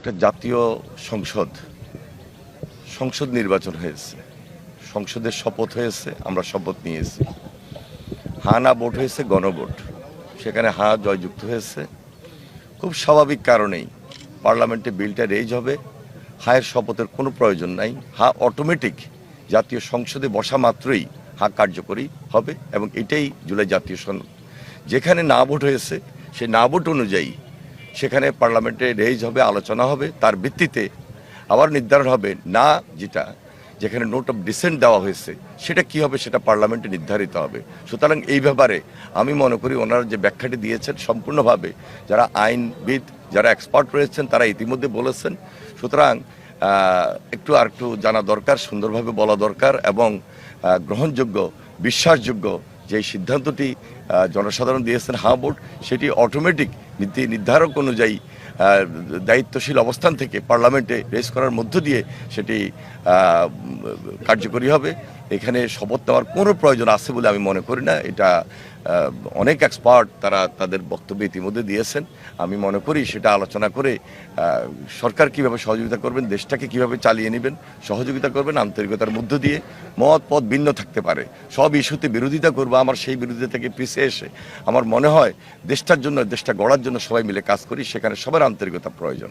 একটা জাতীয় সংসদ নির্বাচন হয়েছে, সংসদের শপথ হয়েছে, আমরা শপথ নিয়েছি। হা না ভোট হয়েছে গণভোট, সেখানে হা জয়যুক্ত হয়েছে। খুব স্বাভাবিক কারণেই পার্লামেন্টে বিলটা রেজ হবে। হায়ের শপথের কোনো প্রয়োজন নাই, হা অটোমেটিক জাতীয় সংসদে বসা মাত্রই হা কার্যকরী হবে এবং এটাই জুলাই জাতীয় সনদ। যেখানে না ভোট হয়েছে সেই না ভোট অনুযায়ী সেখানে পার্লামেন্টে রেজ হবে, আলোচনা হবে, তার ভিত্তিতে আবার নির্ধারণ হবে না যেখানে নোট অফ ডিসেন্ট দেওয়া হয়েছে সেটা কি হবে, সেটা পার্লামেন্টে নির্ধারিত হবে। সুতরাং এই ব্যাপারে আমি মনে করি ওনারা যে ব্যাখ্যাটি দিয়েছেন সম্পূর্ণভাবে যারা আইনবিদ, যারা এক্সপার্ট রয়েছেন তারা ইতিমধ্যে বলেছেন। সুতরাং একটু জানা দরকার, সুন্দরভাবে বলা দরকার এবং গ্রহণযোগ্য, বিশ্বাসযোগ্য যে সিদ্ধান্তটি জনসাধারণ দিয়েছেন হা ভোট, সেটি অটোমেটিক নীতি নির্ধারক অনুযায়ী দায়িত্বশীল অবস্থান থেকে পার্লামেন্টে রেজ করার মধ্য দিয়ে সেটি কার্যকরী হবে। এখানে শপথ নেওয়ার কোনো প্রয়োজন আছে বলে আমি মনে করি না। এটা অনেক এক্সপার্ট তারা তাদের বক্তব্য ইতিমধ্যে দিয়েছেন। আমি মনে করি সেটা আলোচনা করে সরকার কিভাবে সহযোগিতা করবেন, দেশটাকে কিভাবে চালিয়ে নেবেন, সহযোগিতা করবেন আন্তরিকতার মধ্য দিয়ে। মত পথ ভিন্ন থাকতে পারে, সব ইস্যুতে বিরোধিতা করবো, আমার সেই বিরোধিতা থেকে পিছিয়ে এসে আমার মনে হয় দেশটার জন্য, দেশটা গড়ার জন্য সবাই মিলে কাজ করি, সেখানে সবার আন্তরিকতা প্রয়োজন।